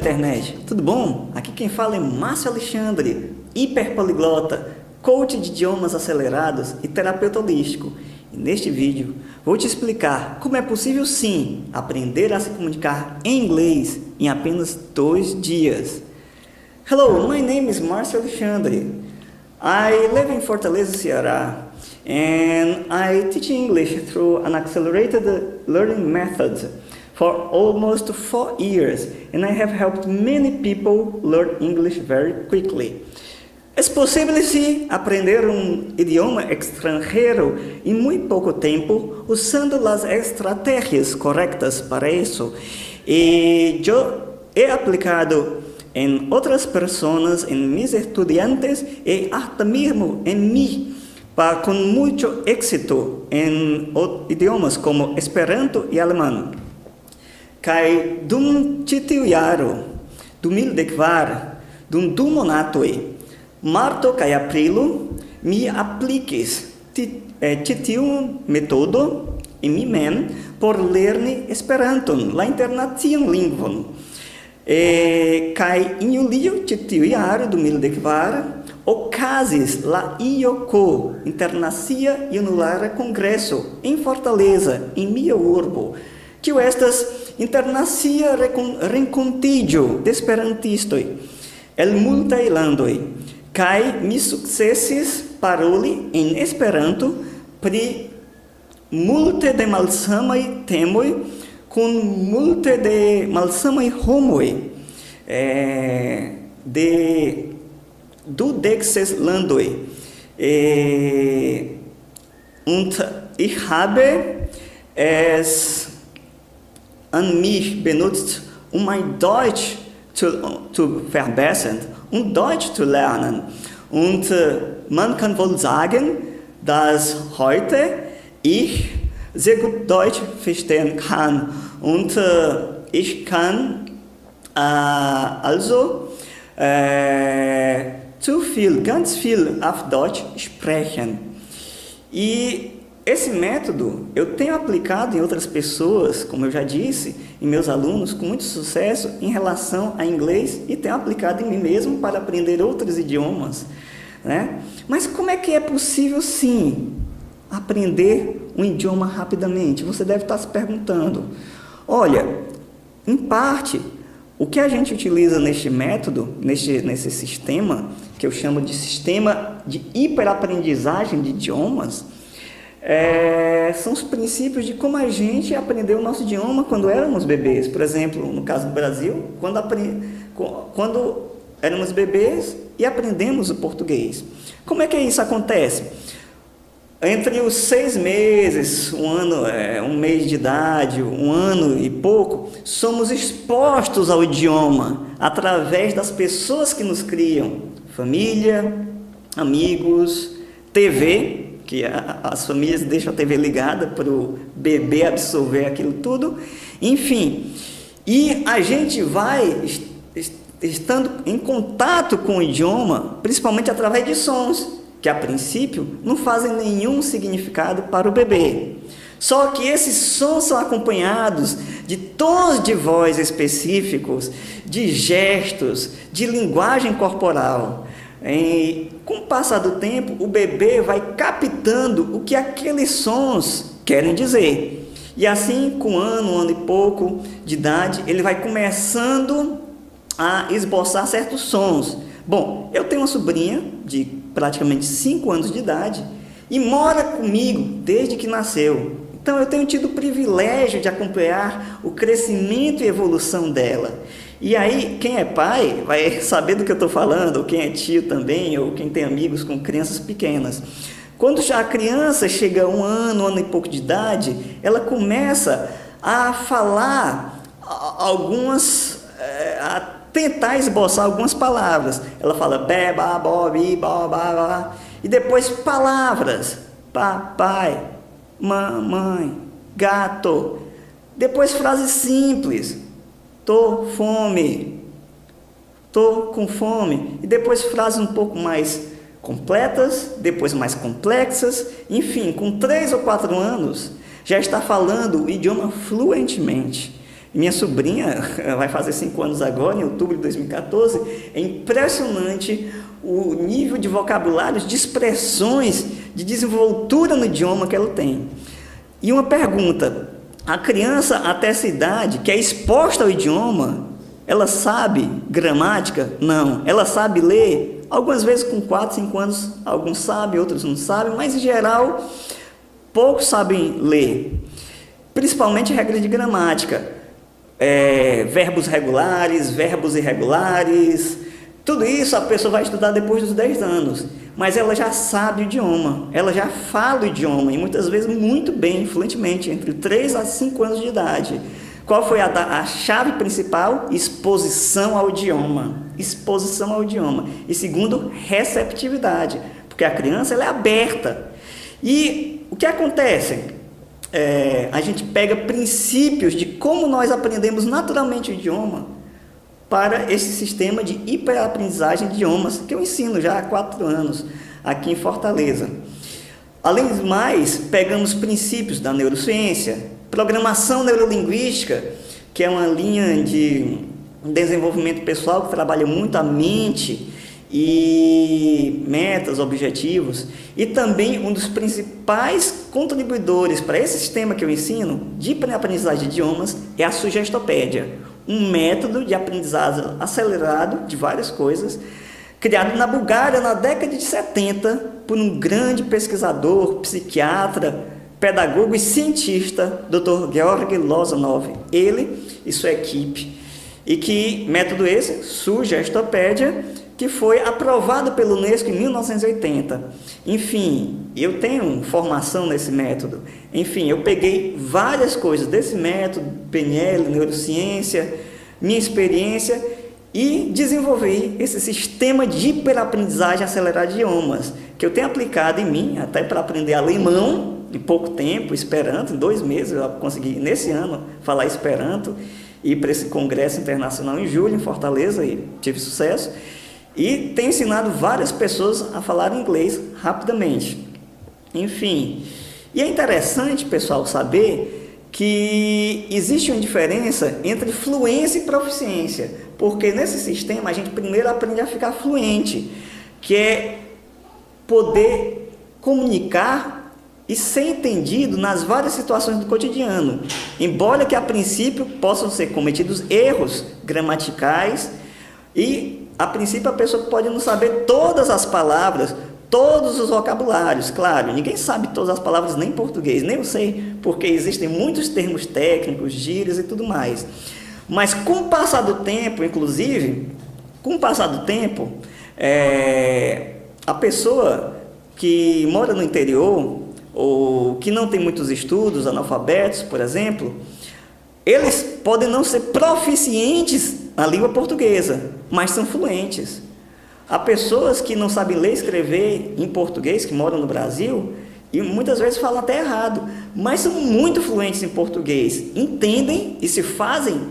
internet, tudo bom? Aqui quem fala é Márcio Alexandre, hiperpoliglota, coach de idiomas acelerados e terapeuta holístico. E neste vídeo vou te explicar como é possível sim aprender a se comunicar em inglês em apenas 2 dias. Hello, my name is Márcio Alexandre. I live in Fortaleza, Ceará, and I teach English through an accelerated learning method for almost 4 years, and I have helped many people learn English very quickly. É possível sim aprender um idioma estrangeiro em muito pouco tempo usando as estratégias corretas para isso. E eu he aplicado em outras pessoas, em mis estudiantes e até mesmo em mim, com muito êxito em idiomas como Esperanto e alemão. Kai dum titiuiaro, dumildekvar, dum dumonatoi, marto kai aprilo, mi apliques titiun metodo in mi mem por lerni Esperanton, la internacian lingvon. Kai in julio titiuiaro dumildekvar, okazis la IOCO, Internacia Junulara Congresso, em Fortaleza, em mia urbo. Tio estas internacia rencontigio de esperantistoi, el multaj landoj, kaj mi sukcesis paroli en Esperanto pri multe de malsamaj temoj kun multe de malsamaj homoj de 26 landoj. Und ich habe es an mich benutzt, mein Deutsch zu verbessern und Deutsch zu lernen. Und man kann wohl sagen, dass heute ich sehr gut Deutsch verstehen kann. Und ich kann ganz viel auf Deutsch sprechen. E esse método eu tenho aplicado em outras pessoas, como eu já disse, em meus alunos, com muito sucesso em relação a inglês, e tenho aplicado em mim mesmo para aprender outros idiomas, né? Mas como é que é possível, sim, aprender um idioma rapidamente? Você deve estar se perguntando. Olha, em parte, o que a gente utiliza neste método, nesse sistema, que eu chamo de sistema de hiperaprendizagem de idiomas, são os princípios de como a gente aprendeu o nosso idioma quando éramos bebês. Por exemplo, no caso do Brasil, quando éramos bebês e aprendemos o português. Como é que isso acontece? Entre os 6 meses, um mês de idade, 1 ano e pouco, somos expostos ao idioma através das pessoas que nos criam. Família, amigos, TV, que as famílias deixam a TV ligada para o bebê absorver aquilo tudo, enfim. E a gente vai estando em contato com o idioma, principalmente através de sons, que a princípio não fazem nenhum significado para o bebê. Só que esses sons são acompanhados de tons de voz específicos, de gestos, de linguagem corporal. Com o passar do tempo, o bebê vai captando o que aqueles sons querem dizer. E assim, com 1 ano e pouco de idade, ele vai começando a esboçar certos sons. Bom, eu tenho uma sobrinha de praticamente 5 anos de idade e mora comigo desde que nasceu. Então, eu tenho tido o privilégio de acompanhar o crescimento e evolução dela. E aí, quem é pai vai saber do que eu estou falando, ou quem é tio também, ou quem tem amigos com crianças pequenas. Quando já a criança chega a 1 ano e pouco de idade, ela começa a falar a tentar esboçar algumas palavras. Ela fala bé, ba, bo, bi, bo, ba, ba, e depois palavras, papai, mamãe, gato. Depois frases simples. Tô com fome. E depois frases um pouco mais completas, depois mais complexas. Enfim, com 3 ou 4 anos, já está falando o idioma fluentemente. Minha sobrinha vai fazer 5 anos agora, em outubro de 2014. É impressionante o nível de vocabulários, de expressões, de desenvoltura no idioma que ela tem. E uma pergunta: a criança até essa idade, que é exposta ao idioma, ela sabe gramática? Não. Ela sabe ler? Algumas vezes com 4, 5 anos, alguns sabem, outros não sabem, mas em geral, poucos sabem ler. Principalmente regras de gramática, verbos regulares, verbos irregulares, tudo isso a pessoa vai estudar depois dos 10 anos, mas ela já sabe o idioma, ela já fala o idioma, e muitas vezes muito bem, fluentemente, entre 3 a 5 anos de idade. Qual foi a chave principal? Exposição ao idioma. Exposição ao idioma. E segundo, receptividade, porque a criança ela é aberta. E o que acontece? A gente pega princípios de como nós aprendemos naturalmente o idioma para esse sistema de hiperaprendizagem de idiomas que eu ensino já há 4 anos aqui em Fortaleza. Além do mais, pegamos princípios da neurociência, programação neurolinguística, que é uma linha de desenvolvimento pessoal que trabalha muito a mente e metas, objetivos, e também um dos principais contribuidores para esse sistema que eu ensino de aprendizagem de idiomas é a Sugestopédia, um método de aprendizagem acelerado de várias coisas, criado na Bulgária na década de 70 por um grande pesquisador, psiquiatra, pedagogo e cientista, Dr. Georg Lozanov, ele e sua equipe. E que método esse? Sugestopédia, que foi aprovado pelo Unesco em 1980. Enfim, eu tenho formação nesse método. Enfim, eu peguei várias coisas desse método, PNL, neurociência, minha experiência, e desenvolvi esse sistema de hiperaprendizagem acelerada de idiomas, que eu tenho aplicado em mim, até para aprender alemão, em pouco tempo, Esperanto, em 2 meses, eu consegui, nesse ano, falar Esperanto, ir para esse congresso internacional em julho, em Fortaleza, e tive sucesso. E tenho ensinado várias pessoas a falar inglês rapidamente. Enfim, e é interessante, pessoal, saber que existe uma diferença entre fluência e proficiência, porque nesse sistema a gente primeiro aprende a ficar fluente, que é poder comunicar e ser entendido nas várias situações do cotidiano, embora que a princípio possam ser cometidos erros gramaticais e a princípio a pessoa pode não saber todas as palavras, todos os vocabulários. Claro, ninguém sabe todas as palavras nem em português, nem eu sei, porque existem muitos termos técnicos, gírias e tudo mais. Mas com o passar do tempo, inclusive, com o passar do tempo, a pessoa que mora no interior ou que não tem muitos estudos, analfabetos, por exemplo, eles podem não ser proficientes na língua portuguesa, mas são fluentes. Há pessoas que não sabem ler e escrever em português, que moram no Brasil, e muitas vezes falam até errado, mas são muito fluentes em português, entendem e se fazem,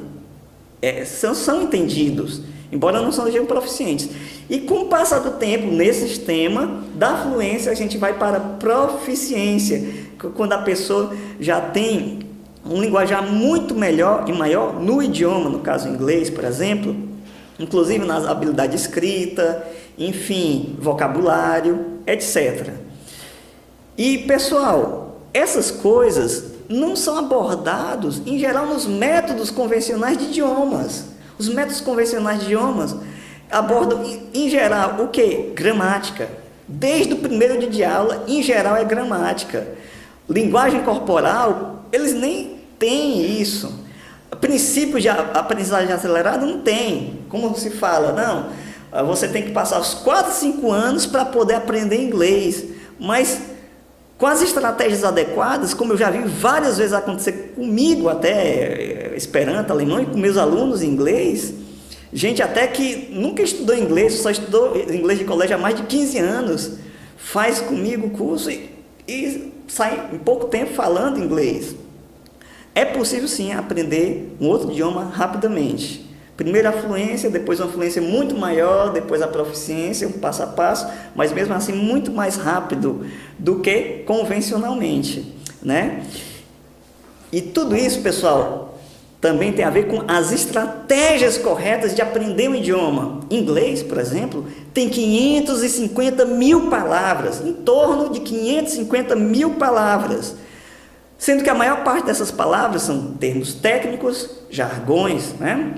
são entendidos, embora não sejam proficientes. E com o passar do tempo, nesse sistema da fluência, a gente vai para a proficiência, quando a pessoa já tem um linguajar muito melhor e maior no idioma, no caso inglês, por exemplo, inclusive nas habilidades de escrita, enfim, vocabulário, etc. E, pessoal, essas coisas não são abordados, em geral, nos métodos convencionais de idiomas. Os métodos convencionais de idiomas abordam, em geral, o quê? Gramática. Desde o primeiro dia de aula, em geral, é gramática. Linguagem corporal, eles nem têm isso. Princípio de aprendizagem acelerada não tem. Como se fala? Não, você tem que passar os 4, 5 anos para poder aprender inglês. Mas com as estratégias adequadas, como eu já vi várias vezes acontecer comigo, até Esperanto, alemão, e com meus alunos em inglês, gente até que nunca estudou inglês, só estudou inglês de colégio há mais de 15 anos, faz comigo o curso e sai em pouco tempo falando inglês. É possível sim aprender um outro idioma rapidamente. Primeiro a fluência, depois uma fluência muito maior, depois a proficiência, um passo a passo, mas mesmo assim muito mais rápido do que convencionalmente, né? E tudo isso, pessoal, também tem a ver com as estratégias corretas de aprender um idioma. Inglês, por exemplo, tem 550 mil palavras, em torno de 550 mil palavras, sendo que a maior parte dessas palavras são termos técnicos, jargões, né?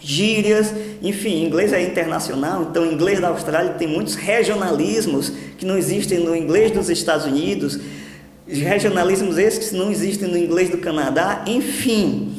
Gírias, enfim, inglês é internacional, então o inglês da Austrália tem muitos regionalismos que não existem no inglês dos Estados Unidos, regionalismos esses que não existem no inglês do Canadá, enfim.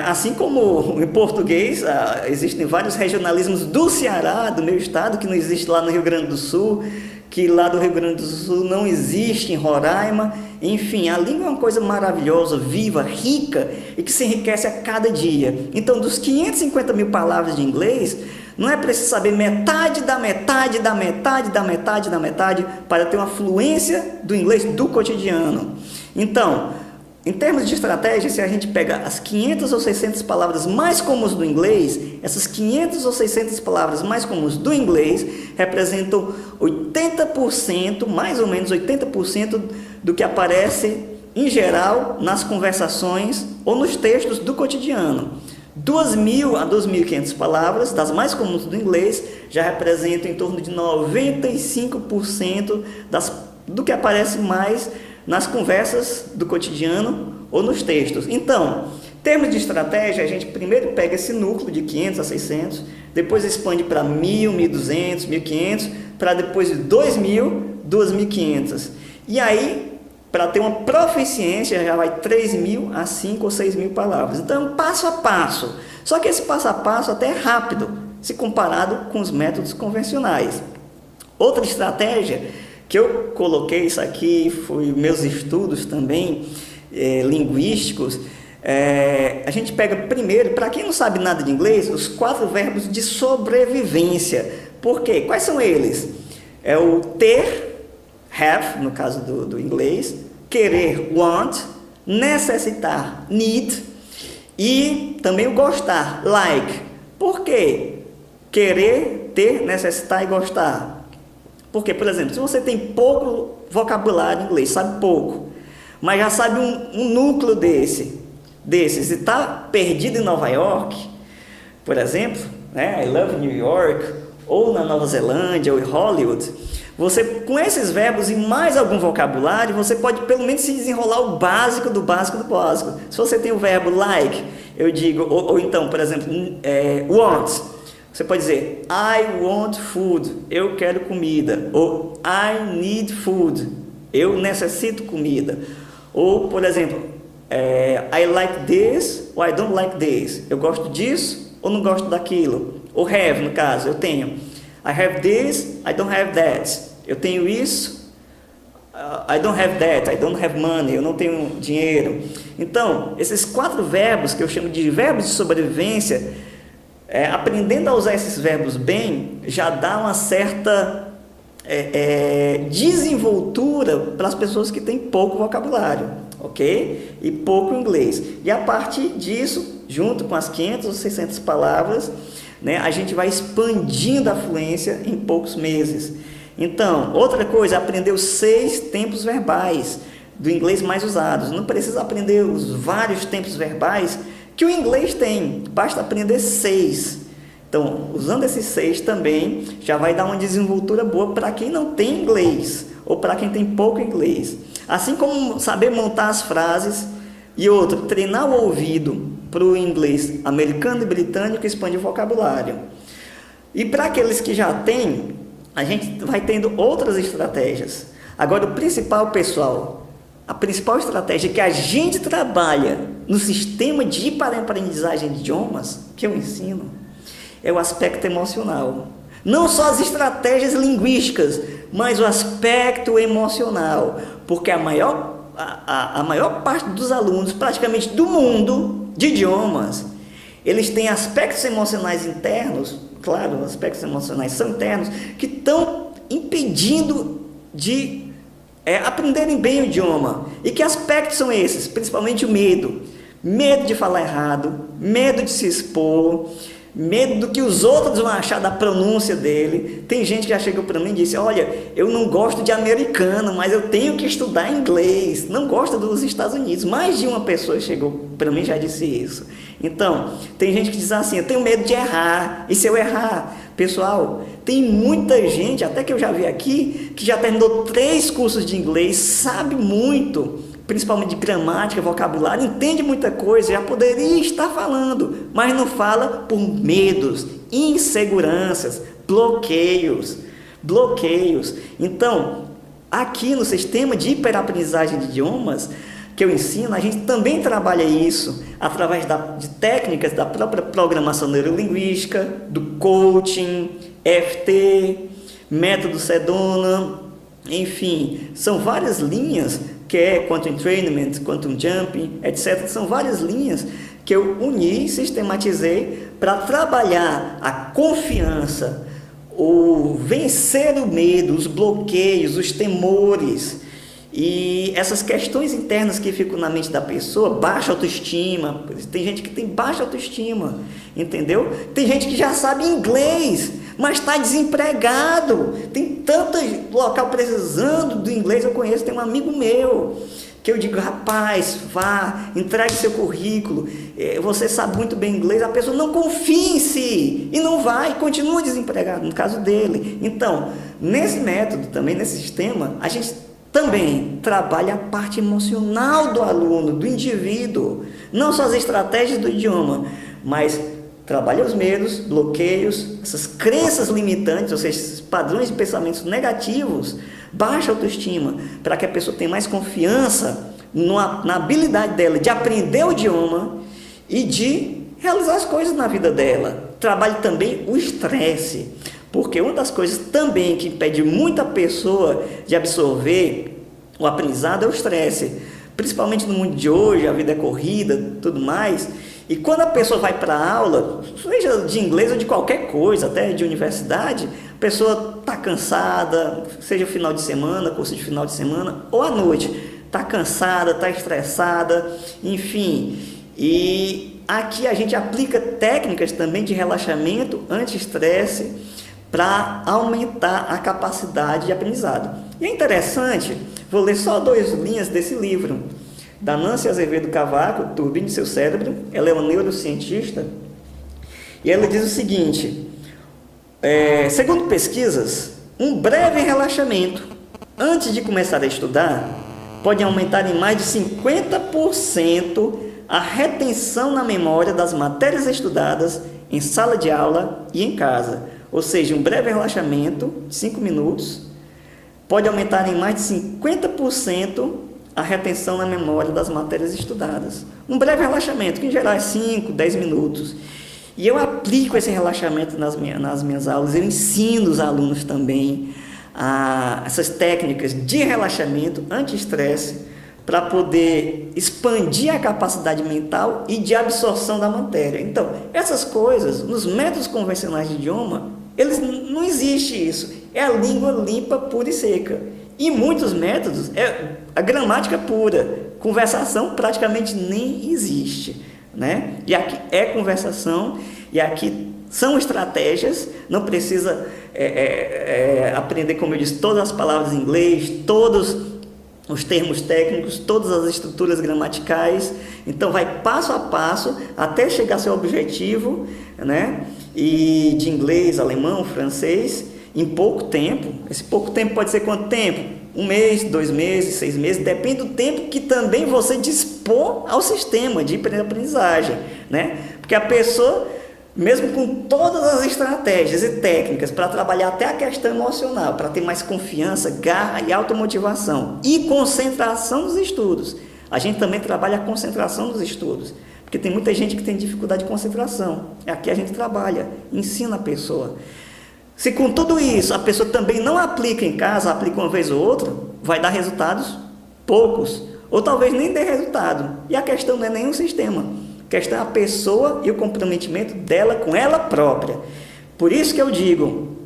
Assim como em português, existem vários regionalismos do Ceará, do meu estado, que não existe lá no Rio Grande do Sul, que lá do Rio Grande do Sul não existe em Roraima. Enfim, a língua é uma coisa maravilhosa, viva, rica e que se enriquece a cada dia. Então, dos 550 mil palavras de inglês, não é preciso saber metade da metade da metade da metade da metade para ter uma fluência do inglês do cotidiano. Então, em termos de estratégia, se a gente pega as 500 ou 600 palavras mais comuns do inglês, essas 500 ou 600 palavras mais comuns do inglês representam 80%, mais ou menos 80% do que aparece em geral nas conversações ou nos textos do cotidiano. 2.000 a 2.500 palavras, das mais comuns do inglês, já representam em torno de 95% do que aparece mais nas conversas do cotidiano ou nos textos. Então, em termos de estratégia, a gente primeiro pega esse núcleo de 500 a 600, depois expande para 1.000, 1.200, 1.500, para depois de 2.000, 2.500. E aí, para ter uma proficiência, já vai 3.000 a 5 ou 6.000 palavras. Então, passo a passo. Só que esse passo a passo até é rápido, se comparado com os métodos convencionais. Outra estratégia que eu coloquei, isso aqui foi meus estudos também, linguísticos, a gente pega primeiro, para quem não sabe nada de inglês, os 4 verbos de sobrevivência. Por quê? Quais são eles? É o ter, have, no caso do inglês, querer, want, necessitar, need, e também o gostar, like. Por quê? Querer, ter, necessitar e gostar. Porque, por exemplo, se você tem pouco vocabulário em inglês, sabe pouco, mas já sabe um núcleo desses, e está perdido em Nova York, por exemplo, né? I love New York, ou na Nova Zelândia, ou em Hollywood, você, com esses verbos e mais algum vocabulário, você pode pelo menos se desenrolar o básico do básico do básico. Se você tem o verbo like, eu digo, ou então, por exemplo, want, você pode dizer, I want food, eu quero comida, ou I need food, eu necessito comida, ou, por exemplo, I like this, ou I don't like this, eu gosto disso, ou não gosto daquilo, ou have, no caso, eu tenho, I have this, I don't have that, eu tenho isso, I don't have that, I don't have money, eu não tenho dinheiro. Então, esses 4 verbos, que eu chamo de verbos de sobrevivência, aprendendo a usar esses verbos bem, já dá uma certa desenvoltura para as pessoas que têm pouco vocabulário, ok? E pouco inglês. E a partir disso, junto com as 500 ou 600 palavras, né, a gente vai expandindo a fluência em poucos meses. Então, outra coisa, aprender os 6 tempos verbais do inglês mais usados. Não precisa aprender os vários tempos verbais que o inglês tem, basta aprender 6. Então, usando esses 6 também, já vai dar uma desenvoltura boa para quem não tem inglês, ou para quem tem pouco inglês. Assim como saber montar as frases, e outro, treinar o ouvido para o inglês americano e britânico, expande o vocabulário. E para aqueles que já têm, a gente vai tendo outras estratégias. Agora, o principal, pessoal, a principal estratégia que a gente trabalha no sistema de aprendizagem de idiomas, que eu ensino, é o aspecto emocional. Não só as estratégias linguísticas, mas o aspecto emocional. Porque a maior parte dos alunos, praticamente do mundo de idiomas, eles têm aspectos emocionais internos, claro, os aspectos emocionais são internos, que estão impedindo de aprenderem bem o idioma. E que aspectos são esses? Principalmente o medo. Medo de falar errado, medo de se expor, medo do que os outros vão achar da pronúncia dele. Tem gente que já chegou para mim e disse: olha, eu não gosto de americano, mas eu tenho que estudar inglês, não gosto dos Estados Unidos. Mais de uma pessoa chegou para mim e já disse isso. Então, tem gente que diz assim: eu tenho medo de errar, e se eu errar? Pessoal, tem muita gente, até que eu já vi aqui, que já terminou 3 cursos de inglês, sabe muito, principalmente de gramática, vocabulário, entende muita coisa, já poderia estar falando, mas não fala por medos, inseguranças, bloqueios. Então, aqui no sistema de hiperaprendizagem de idiomas que eu ensino, a gente também trabalha isso através de técnicas da própria programação neurolinguística, do coaching, EFT, método Sedona, enfim, são várias linhas, que é Quantum Entrainment, Quantum Jumping, etc. São várias linhas que eu uni, sistematizei para trabalhar a confiança, o vencer o medo, os bloqueios, os temores e essas questões internas que ficam na mente da pessoa, baixa autoestima. Tem gente que tem baixa autoestima, entendeu? Tem gente que já sabe inglês, mas está desempregado. Tem tanto local precisando do inglês. Eu conheço, tem um amigo meu que eu digo: rapaz, vá, entregue seu currículo, você sabe muito bem inglês. A pessoa não confia em si e não vai, continua desempregado, no caso dele. Então, nesse método também, nesse sistema, a gente também trabalha a parte emocional do aluno, do indivíduo, não só as estratégias do idioma, mas trabalha os medos, bloqueios, essas crenças limitantes, ou seja, esses padrões de pensamentos negativos, baixa autoestima, para que a pessoa tenha mais confiança na habilidade dela de aprender o idioma e de realizar as coisas na vida dela. Trabalhe também o estresse, porque uma das coisas também que impede muita pessoa de absorver o aprendizado é o estresse, principalmente no mundo de hoje, a vida é corrida, tudo mais. E quando a pessoa vai para a aula, seja de inglês ou de qualquer coisa, até de universidade, a pessoa está cansada, seja final de semana, curso de final de semana, ou à noite, está cansada, está estressada, enfim. E aqui a gente aplica técnicas também de relaxamento, anti-estresse, para aumentar a capacidade de aprendizado. E é interessante, vou ler só 2 linhas desse livro, da Nancy Azevedo Cavaco, Turbine Seu Cérebro. Ela é uma neurocientista, e ela diz o seguinte: segundo pesquisas, um breve relaxamento antes de começar a estudar pode aumentar em mais de 50% a retenção na memória das matérias estudadas em sala de aula e em casa. Ou seja, um breve relaxamento de 5 minutos pode aumentar em mais de 50% a retenção na memória das matérias estudadas. Um breve relaxamento, que em geral é 5, 10 minutos. E eu aplico esse relaxamento nas minhas aulas, eu ensino os alunos também essas técnicas de relaxamento anti-estresse para poder expandir a capacidade mental e de absorção da matéria. Então, essas coisas, nos métodos convencionais de idioma, não existe isso. É a língua limpa, pura e seca. Em muitos métodos, é a gramática pura. Conversação praticamente nem existe, né? E aqui é conversação, e aqui são estratégias. Não precisa aprender, como eu disse, todas as palavras em inglês, todos os termos técnicos, todas as estruturas gramaticais. Então vai passo a passo até chegar ao seu objetivo, né? E de inglês, alemão, francês, em pouco tempo. Esse pouco tempo pode ser quanto tempo? 1 mês, 2 meses, 6 meses, depende do tempo que também você dispor ao sistema de aprendizagem, né? Porque a pessoa, mesmo com todas as estratégias e técnicas para trabalhar até a questão emocional, para ter mais confiança, garra e automotivação e concentração nos estudos, a gente também trabalha a concentração dos estudos, porque tem muita gente que tem dificuldade de concentração. Aqui a gente trabalha, ensina a pessoa. Se com tudo isso a pessoa também não aplica em casa, aplica uma vez ou outra, vai dar resultados poucos, ou talvez nem dê resultado. E a questão não é nenhum sistema. A questão é a pessoa e o comprometimento dela com ela própria. Por isso que eu digo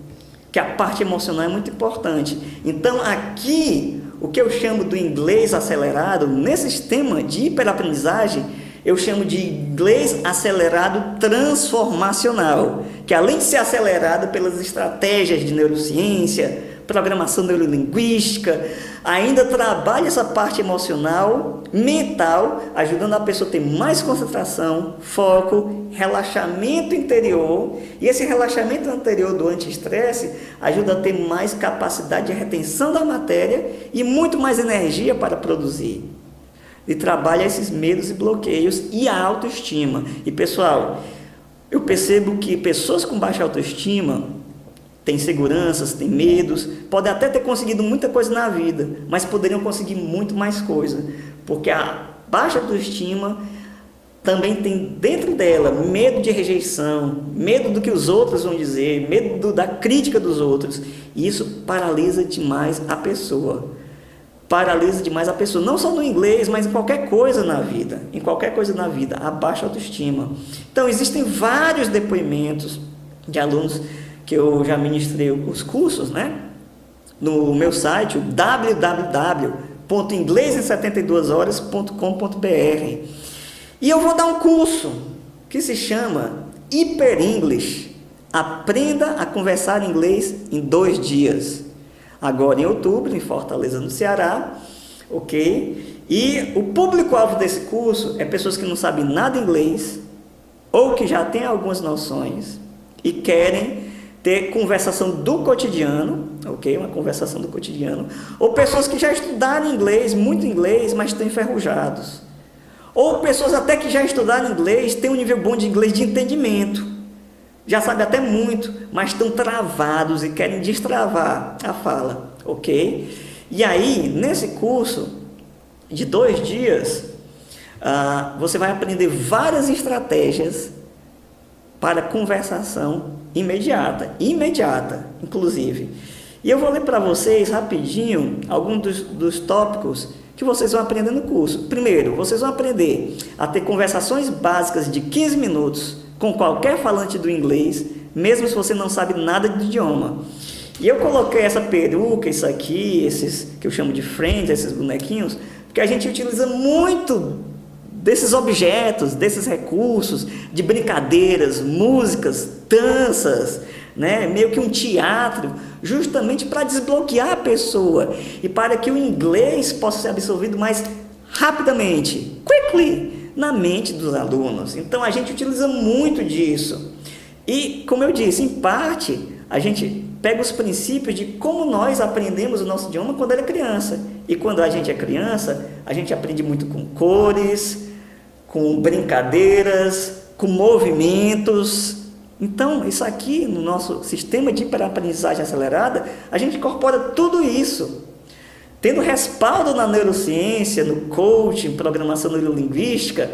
que a parte emocional é muito importante. Então, aqui, o que eu chamo do inglês acelerado, nesse sistema de hiperaprendizagem, eu chamo de inglês acelerado transformacional, que além de ser acelerado pelas estratégias de neurociência, programação neurolinguística, ainda trabalha essa parte emocional, mental, ajudando a pessoa a ter mais concentração, foco, relaxamento interior, e esse relaxamento anterior do anti-estresse ajuda a ter mais capacidade de retenção da matéria e muito mais energia para produzir. E trabalha esses medos e bloqueios e a autoestima. E pessoal, eu percebo que pessoas com baixa autoestima têm inseguranças, têm medos, podem até ter conseguido muita coisa na vida, mas poderiam conseguir muito mais coisa, porque a baixa autoestima também tem dentro dela medo de rejeição, medo do que os outros vão dizer, medo da crítica dos outros, e isso paralisa demais a pessoa. Paralisa demais a pessoa, não só no inglês, mas em qualquer coisa na vida, a baixa autoestima. Então, existem vários depoimentos de alunos que eu já ministrei os cursos, né? No meu site, www.inglesemsetentaduashoras.com.br. E eu vou dar um curso que se chama Hyper English. Aprenda a conversar inglês em 2 dias. Agora em outubro, em Fortaleza, no Ceará, ok? E o público-alvo desse curso é pessoas que não sabem nada inglês ou que já têm algumas noções e querem ter conversação do cotidiano, ok? Uma conversação do cotidiano. Ou pessoas que já estudaram inglês, muito inglês, mas estão enferrujados. Ou pessoas até que já estudaram inglês, têm um nível bom de inglês de entendimento. Já sabem até muito, mas estão travados e querem destravar a fala, ok? E aí, nesse curso de 2 dias, você vai aprender várias estratégias para conversação imediata, inclusive. E eu vou ler para vocês rapidinho alguns dos tópicos que vocês vão aprender no curso. Primeiro, vocês vão aprender a ter conversações básicas de 15 minutos com qualquer falante do inglês, mesmo se você não sabe nada do idioma. E eu coloquei essa peruca, isso aqui, esses que eu chamo de friends, esses bonequinhos, porque a gente utiliza muito desses objetos, desses recursos, de brincadeiras, músicas, danças, né? Meio que um teatro, justamente para desbloquear a pessoa e para que o inglês possa ser absorvido mais rapidamente, quickly, na mente dos alunos. Então a gente utiliza muito disso. E, como eu disse, em parte, a gente pega os princípios de como nós aprendemos o nosso idioma quando era criança. E quando a gente é criança, a gente aprende muito com cores, com brincadeiras, com movimentos. Então, isso aqui no nosso sistema de hiperaprendizagem acelerada, a gente incorpora tudo isso, tendo respaldo na neurociência, no coaching, programação neurolinguística,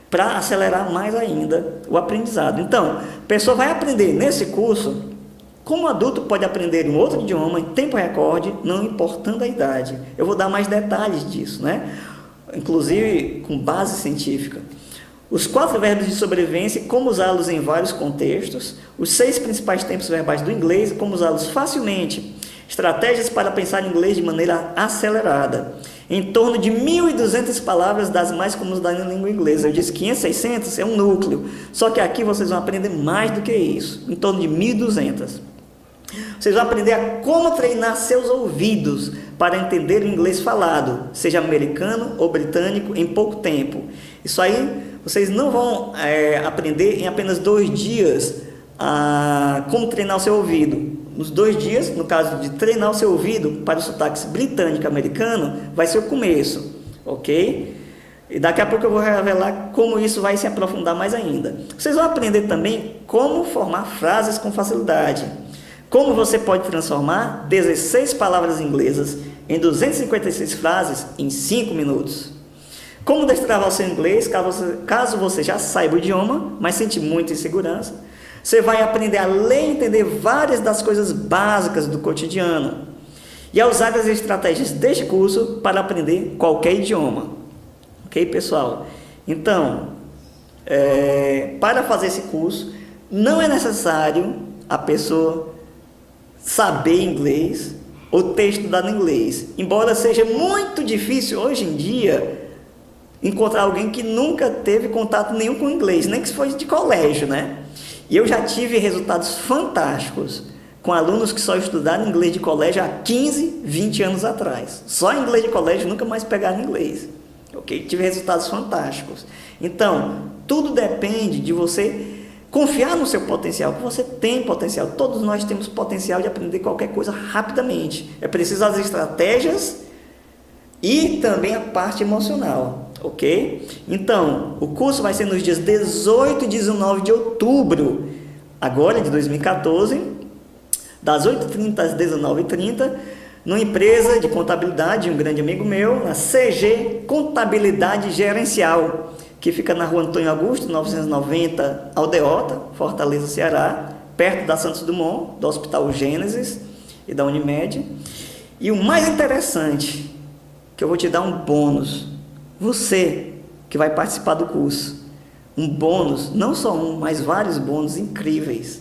para acelerar mais ainda o aprendizado. Então, a pessoa vai aprender nesse curso como adulto pode aprender um outro idioma em tempo recorde, não importando a idade. Eu vou dar mais detalhes disso, né? Inclusive com base científica. Os 4 verbos de sobrevivência e como usá-los em vários contextos. Os 6 principais tempos verbais do inglês e como usá-los facilmente. Estratégias para pensar em inglês de maneira acelerada. Em torno de 1.200 palavras das mais comuns da língua inglesa. Eu disse 500, 600 é um núcleo. Só que aqui vocês vão aprender mais do que isso. Em torno de 1.200. Vocês vão aprender a como treinar seus ouvidos para entender o inglês falado, seja americano ou britânico, em pouco tempo. Isso aí vocês não vão aprender em apenas 2 dias como treinar o seu ouvido. Nos 2 dias, no caso de treinar o seu ouvido para o sotaque britânico-americano, vai ser o começo, ok? E daqui a pouco eu vou revelar como isso vai se aprofundar mais ainda. Vocês vão aprender também como formar frases com facilidade. Como você pode transformar 16 palavras inglesas em 256 frases em 5 minutos. Como destravar o seu inglês, caso você já saiba o idioma, mas sente muita insegurança. Você vai aprender a ler e entender várias das coisas básicas do cotidiano. E a usar as estratégias deste curso para aprender qualquer idioma. Ok, pessoal? Então, para fazer esse curso, não é necessário a pessoa saber inglês ou ter estudado inglês. Embora seja muito difícil hoje em dia encontrar alguém que nunca teve contato nenhum com inglês, nem que se fosse de colégio, né? E eu já tive resultados fantásticos com alunos que só estudaram inglês de colégio há 15, 20 anos atrás. Só inglês de colégio, nunca mais pegaram inglês. Ok? Tive resultados fantásticos. Então, tudo depende de você confiar no seu potencial, que você tem potencial. Todos nós temos potencial de aprender qualquer coisa rapidamente. É preciso as estratégias e também a parte emocional, ok? Então, o curso vai ser nos dias 18 e 19 de outubro, agora de 2014, das 8h30 às 19h30, numa empresa de contabilidade, um grande amigo meu, na CG Contabilidade Gerencial, que fica na rua Antônio Augusto, 990, Aldeota, Fortaleza, Ceará, perto da Santos Dumont, do Hospital Gênesis e da Unimed. E o mais interessante, que eu vou te dar um bônus, você que vai participar do curso, um bônus, não só um, mas vários bônus incríveis.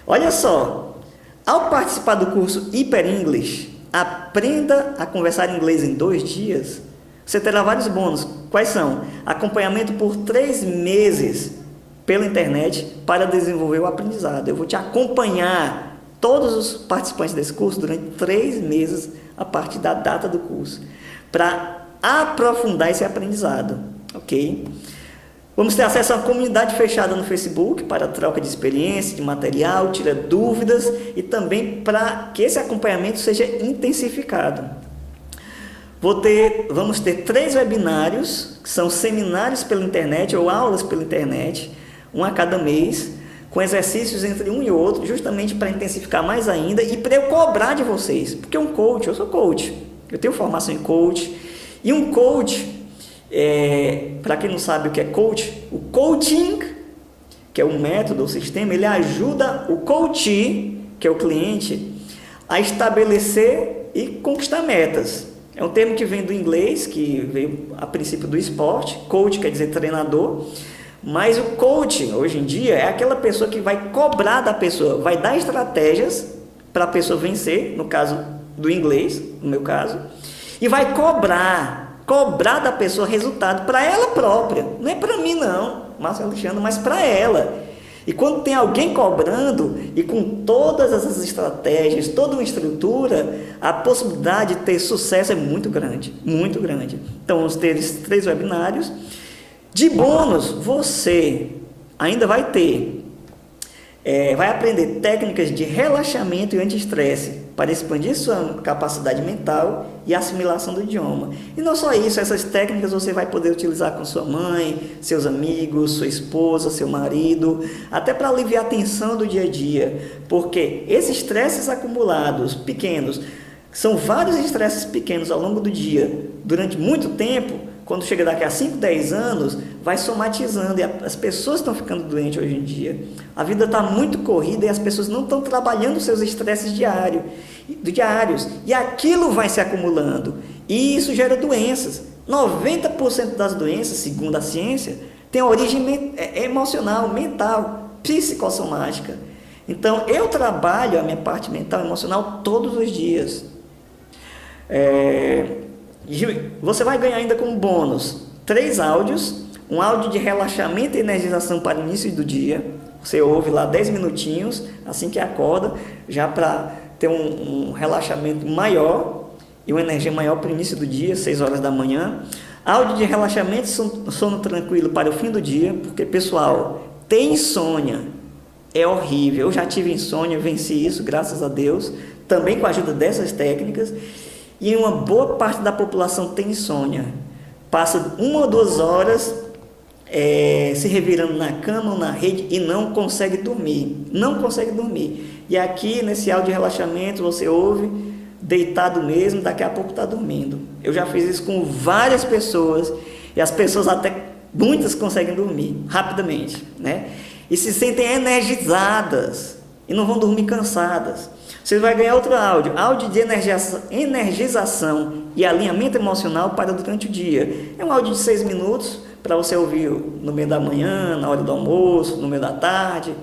Olha só, ao participar do curso Hyper English, aprenda a conversar inglês em 2 dias, você terá vários bônus. Quais são? Acompanhamento por 3 meses pela internet para desenvolver o aprendizado. Eu vou te acompanhar, todos os participantes desse curso, durante 3 meses, a partir da data do curso, para aprofundar esse aprendizado, ok? Vamos ter acesso a uma comunidade fechada no Facebook para troca de experiência, de material, tira dúvidas e também para que esse acompanhamento seja intensificado. Vamos ter 3 webinários, que são seminários pela internet ou aulas pela internet, um a cada mês, com exercícios entre um e outro, justamente para intensificar mais ainda e para eu cobrar de vocês, porque um coach, eu sou coach, eu tenho formação em coach, e um coach, para quem não sabe o que é coach, o coaching, que é um método, o sistema, ele ajuda o coach, que é o cliente, a estabelecer e conquistar metas. É um termo que vem do inglês, que veio a princípio do esporte. Coach quer dizer treinador, mas o coach, hoje em dia, é aquela pessoa que vai cobrar da pessoa, vai dar estratégias para a pessoa vencer, no caso do inglês, no meu caso, e vai cobrar da pessoa resultado para ela própria, não é para mim não, Márcio Alexandre, mas para ela. E quando tem alguém cobrando e com todas essas estratégias, toda uma estrutura, a possibilidade de ter sucesso é muito grande, muito grande. Então, vamos ter esses 3 webinários. De bônus, você ainda vai ter, vai aprender técnicas de relaxamento e anti-estresse para expandir sua capacidade mental e assimilação do idioma. E não só isso, essas técnicas você vai poder utilizar com sua mãe, seus amigos, sua esposa, seu marido, até para aliviar a tensão do dia a dia, porque esses estresses acumulados, pequenos, são vários estresses pequenos ao longo do dia, durante muito tempo, quando chega daqui a 5, 10 anos, vai somatizando, e as pessoas estão ficando doentes hoje em dia. A vida está muito corrida e as pessoas não estão trabalhando seus estresses diários, e aquilo vai se acumulando, e isso gera doenças. 90% das doenças, segundo a ciência, tem origem emocional, mental, psicossomática. Então, eu trabalho a minha parte mental e emocional todos os dias. Você vai ganhar ainda como bônus 3 áudios, um áudio de relaxamento e energização para o início do dia. Você ouve lá 10 minutinhos, assim que acorda, já para ter um relaxamento maior e uma energia maior para o início do dia, 6 horas da manhã. Áudio de relaxamento e sono tranquilo para o fim do dia, porque, pessoal, ter insônia é horrível. Eu já tive insônia, venci isso, graças a Deus, também com a ajuda dessas técnicas. E uma boa parte da população tem insônia. Passa 1 ou 2 horas se revirando na cama ou na rede e não consegue dormir. Não consegue dormir. E aqui, nesse áudio de relaxamento, você ouve, deitado mesmo, daqui a pouco está dormindo. Eu já fiz isso com várias pessoas, e as pessoas muitas conseguem dormir rapidamente, né? E se sentem energizadas, e não vão dormir cansadas. Você vai ganhar outro áudio de energização e alinhamento emocional para durante o dia. É um áudio de 6 minutos, para você ouvir no meio da manhã, na hora do almoço, no meio da tarde,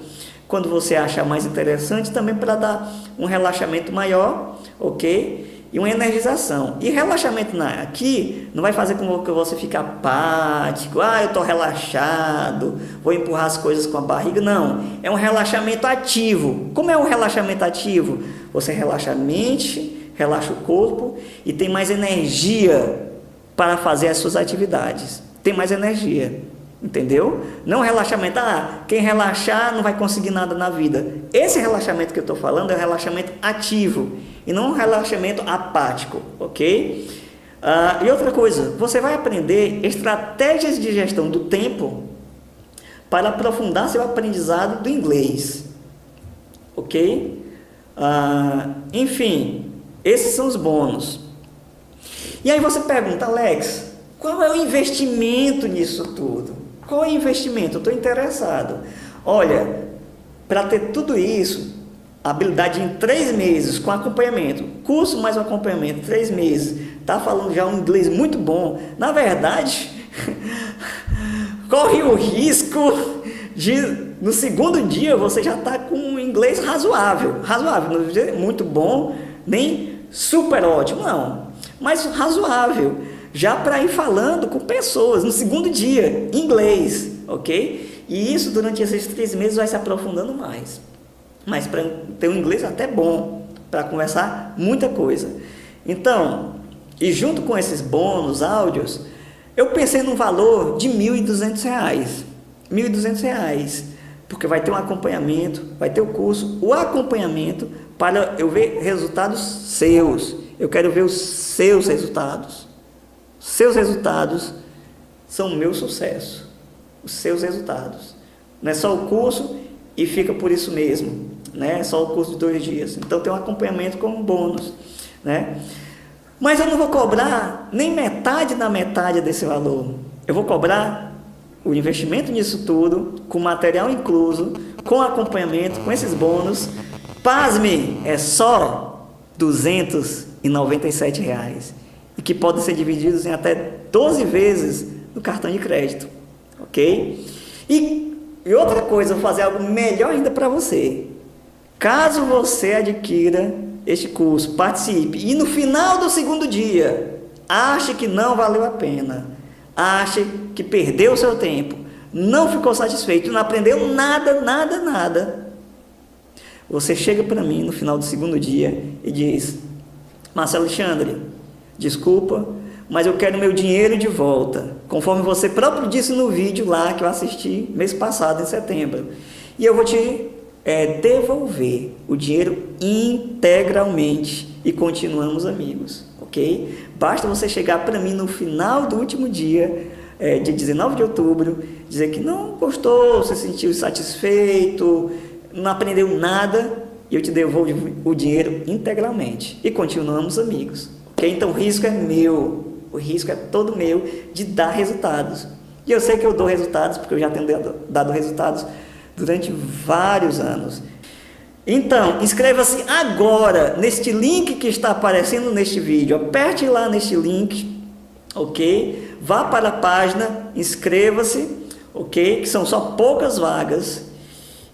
quando você achar mais interessante, também para dar um relaxamento maior, ok? e uma energização. E relaxamento aqui não vai fazer com que você fique apático, eu estou relaxado, vou empurrar as coisas com a barriga. Não, é um relaxamento ativo. Como é um relaxamento ativo? Você relaxa a mente, relaxa o corpo e tem mais energia para fazer as suas atividades. Tem mais energia. Entendeu? Não relaxamento, quem relaxar não vai conseguir nada na vida. Esse relaxamento que eu estou falando é um relaxamento ativo e não um relaxamento apático, ok? E outra coisa, você vai aprender estratégias de gestão do tempo para aprofundar seu aprendizado do inglês, ok? Enfim, esses são os bônus. E aí você pergunta, Alex, qual é o investimento nisso tudo? Qual é o investimento? Eu estou interessado. Olha, para ter tudo isso, habilidade em 3 meses com acompanhamento, curso mais um acompanhamento, 3 meses, está falando já um inglês muito bom. Na verdade, corre o risco de no segundo dia você já está com um inglês razoável, não dizer muito bom, nem super ótimo, não, mas razoável. Já para ir falando com pessoas no segundo dia, inglês, ok? E isso durante esses 3 meses vai se aprofundando mais. Mas para ter um inglês até bom, para conversar muita coisa. Então, e junto com esses bônus, áudios, eu pensei num valor de R$ 1.200. R$ 1.200, porque vai ter um acompanhamento, vai ter o curso, o acompanhamento para eu ver resultados seus. Eu quero ver os seus resultados. Seus resultados são o meu sucesso. Os seus resultados. Não é só o curso e fica por isso mesmo, né? É só o curso de 2 dias. Então tem um acompanhamento como bônus, né? Mas eu não vou cobrar nem metade da metade desse valor. Eu vou cobrar o investimento nisso tudo, com material incluso, com acompanhamento, com esses bônus. Pasme, é só R$ 297. E que podem ser divididos em até 12 vezes no cartão de crédito, ok? E outra coisa, eu vou fazer algo melhor ainda para você. Caso você adquira este curso, participe, e no final do segundo dia, ache que não valeu a pena, ache que perdeu o seu tempo, não ficou satisfeito, não aprendeu nada, você chega para mim no final do segundo dia e diz, Marcelo Alexandre, desculpa, mas eu quero meu dinheiro de volta, conforme você próprio disse no vídeo lá que eu assisti mês passado, em setembro. E eu vou te devolver o dinheiro integralmente e continuamos amigos, ok? Basta você chegar para mim no final do último dia, dia 19 de outubro, dizer que não gostou, se sentiu insatisfeito, não aprendeu nada, e eu te devolvo o dinheiro integralmente e continuamos amigos. Então o risco é meu, o risco é todo meu de dar resultados. E eu sei que eu dou resultados, porque eu já tenho dado resultados durante vários anos. Então, inscreva-se agora neste link que está aparecendo neste vídeo. Aperte lá neste link, ok? Vá para a página, inscreva-se, ok? Que são só poucas vagas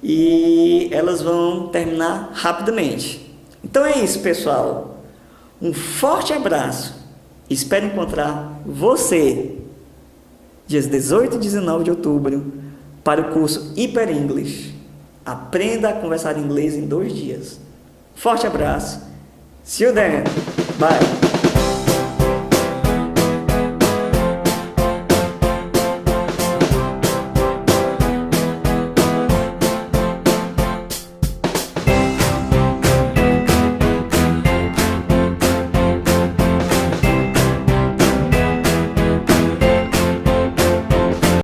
e elas vão terminar rapidamente. Então é isso, pessoal. Um forte abraço. Espero encontrar você dias 18 e 19 de outubro para o curso Hyper English. Aprenda a conversar inglês em 2 dias. Forte abraço. See you then. Bye.